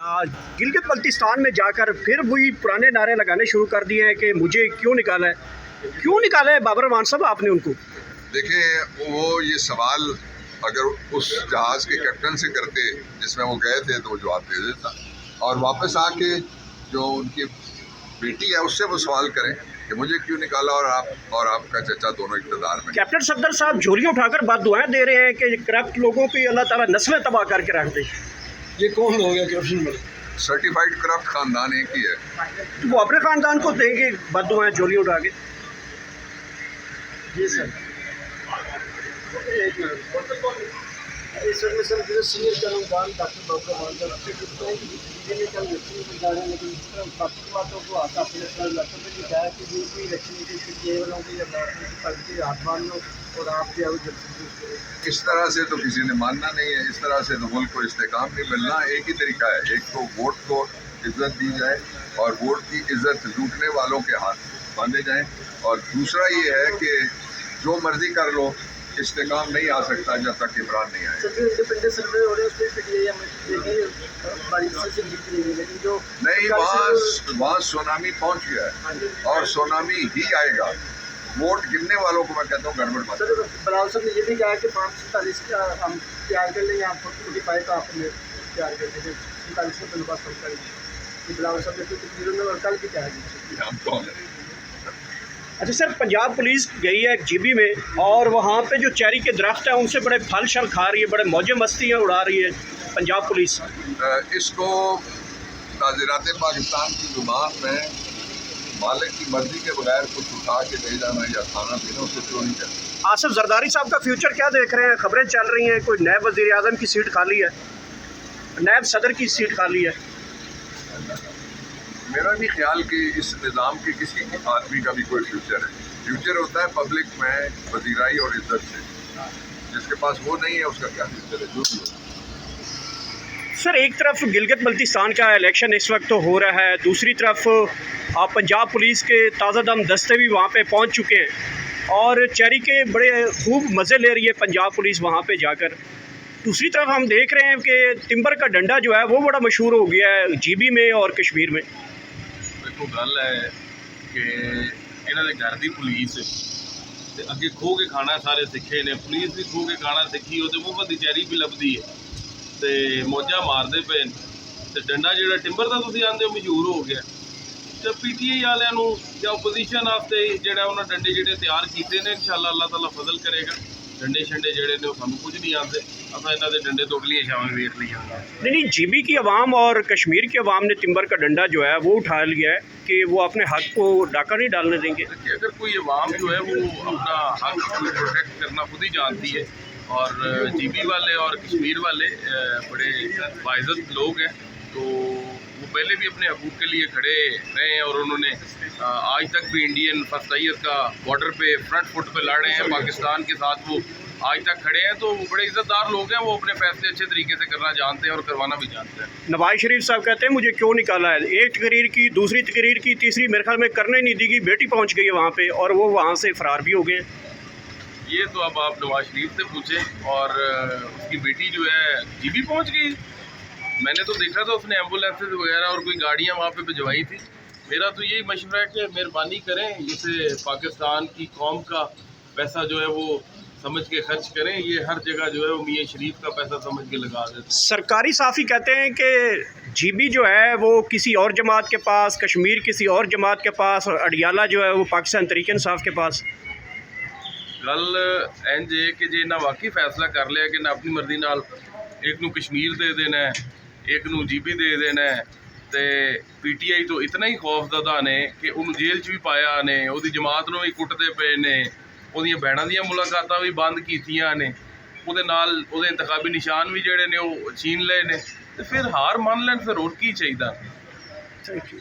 गिलगित बल्तिस्तान में जाकर फिर वही पुराने नारे लगाने शुरू कर दिए हैं कि मुझे क्यों निकाला है, क्यों निकाला है बाबर रहमान साहब आपने उनको? देखिए, वो ये सवाल अगर उस जहाज़ के कैप्टन से करते जिसमें वो गए थे तो वो जवाब दे देता, और वापस आके जो उनकी बेटी है उससे वो सवाल करें कि मुझे क्यों निकाला और आपका चचा दोनों इक़्तिदार में। कैप्टन सफदर साहब झोलियाँ उठाकर बददुआएं दे रहे हैं कि करप्ट लोगों की अल्लाह ताला नस्लें तबाह करके रख दे। ये कौन हो गया करप्शन में? सर्टिफाइड करप्ट खानदान एक ही है। तो वो अपने खानदान को देंगे बददुआएं झोलियाँ उठा के? जी सर, एक मिनट। इस वक्त में सर जो सीनियर कर्मचारी डॉक्टर बाबर रहमान साहब से पूछते हैं कि बीजेपी ने कल इलेक्शन में जा रहे हैं, लेकिन इस तरह बाकी बातों को आता अपने इलेक्शन में दिखाया है कि जो कोई इलेक्शन की केवल होंगे या पार्टी हाथ मान लो और आप भी आओ। इस तरह से तो किसी ने मानना नहीं है, इस तरह से तो मुल्क को इस्तेकाम नहीं मिलना। एक ही तरीका है, एक तो वोट को इज्जत दी जाए और वोट की इज्जत लूटने वालों के हाथ बांधे जाएं, और दूसरा ये है कि जो मर्जी कर लो, इस्तेकाम नहीं आ सकता जब तक इमरान नहीं आए। इंडिपेंडेंट सर्वे हो रहे हैं उसमें लेकिन जो नहीं, वहाँ सुनामी पहुँच गया है और सुनामी ही आएगा। वोट गिनने वालों को मैं कहता हूँ गड़बड़ मत। सर, बराल साहब ने ये भी कहा कि 547 का हम तैयार कर लेंगे, आप 45 का आपने तैयार कर लेंगे, 45 का पास कम करेंगे। बराल साहब ने तो तकरीबन में और कल भी कहा है। अच्छा सर, पंजाब पुलिस गई है जीबी में और वहाँ पे जो चेरी के दरख्त हैं उनसे बड़े फल शल खा रही है, बड़े मौजे मस्तियाँ उड़ा रही है पंजाब पुलिस। इसको ताज़ीरात पाकिस्तान की जुबान में मालिक की मर्जी के बगैर कुछ उठा के ले जाना या खाना पीना उसे क्यों नहीं कहते। आसिफ जरदारी साहब का फ्यूचर क्या देख रहे हैं? खबरें चल रही हैं कोई नैब वज़ीर आज़म की सीट खाली है, नैब सदर की सीट खाली है। मेरा नहीं ख्याल कि इस निज़ाम के किसी आदमी का भी कोई फ्यूचर है। फ्यूचर होता है पब्लिक में वज़ीराई और इज्जत से। जिसके पास वो नहीं है उसका क्या फ्यूचर है? जो भी हो। सर, एक तरफ गिलगित बल्तिस्तान का इलेक्शन इस वक्त तो हो रहा है, दूसरी तरफ पंजाब पुलिस के ताज़ा दम दस्ते भी वहाँ पे पहुँच चुके हैं और चेरी के बड़े खूब मज़े ले रही है पंजाब पुलिस वहाँ पे जाकर। दूसरी तरफ हम देख रहे हैं कि टिम्बर का डंडा जो है वो बड़ा मशहूर हो गया है जीबी में और कश्मीर में। देखो, गल है कि इन्होंने घर की पुलिस ते अगे खो के खाना सारे सीखे ने, पुलिस भी खो के खाना सीखी हो तो मुफ्त की चैरी भी लभदी है तो मौजा मारते पे। तो डंडा जो टिम्बर का तुम आते हो मशहूर हो गया, तो PTI वालों या ओपोजिशन वास्ते जो उन्होंने डंडे जो तैयार किए हैं, इंशाअल्लाह अल्लाह ताला फजल करेगा। डंडे शंडे जोड़े ने सानू कुछ नहीं आते, अस इन्हों के डंडे तोड़ लिए शाम वेख ली जाता। नहीं, जीबी की आवाम और कश्मीर की आवाम ने टिम्बर का डंडा जो है वो उठा लिया है कि वो अपने हक को डाका नहीं डालने देंगे। अगर कोई आवाम जो है वो अपना हक प्रोटेक्ट करना खुद ही जानती है, और जीबी वाले और कश्मीर वाले बड़े बाइज़्ज़त लोग हैं, तो वो पहले भी अपने हकूक़ के लिए खड़े रहे हैं और उन्होंने आज तक भी इंडियन फर्स्ट का बॉर्डर पे फ्रंट फुट पे लड़ रहे हैं पाकिस्तान के साथ, वो आज तक खड़े हैं। तो वो बड़े इज़्ज़तदार लोग हैं, वो अपने फैसले अच्छे तरीके से करना जानते हैं और करवाना भी जानते हैं। नवाज शरीफ साहब कहते हैं मुझे क्यों निकाला है, एक तकरीर की, दूसरी तकरीर की, तीसरी मेरे ख्याल में करने नहीं दी, बेटी पहुँच गई है वहाँ पर और वो वहाँ से फ़रार भी हो गए। ये तो अब आप नवाज शरीफ से पूछें, और उसकी बेटी जो है जीबी पहुँच गई। मैंने तो देखा था उसने एम्बुलेंसेज वगैरह और कोई गाड़ियाँ वहाँ पे भिजवाई थी। मेरा तो यही मशवरा है कि मेहरबानी करें, इसे पाकिस्तान की कौम का पैसा जो है वो समझ के खर्च करें। ये हर जगह जो है वो मियाँ शरीफ का पैसा समझ के लगा देते हैं। सरकारी साफ़ी कहते हैं कि जीबी जो है वो किसी और जमात के पास, कश्मीर किसी और जमात के पास, और अडियाला जो है वो पाकिस्तान तहरीक इंसाफ के पास। गल इंज है कि जे ना वाकई फैसला कर लिया कि ना अपनी मर्जी नाल एक नू कश्मीर दे देना है, एक नू जीबी दे देना है, तो PTI तो इतना ही खौफजदा ने कि उन्होंने जेल च भी पाया ने, उसकी जमात नूं भी कुटते पे ने, उहदियां भैणां दियां मुलाकातां भी बंद कीतियां ने, उहदे नाल उहदे इंतखाबी निशान भी जिहड़े ने वो छीन लए ने, तो फिर हार मान लैण, फिर होर की चाहिदा। Thank you.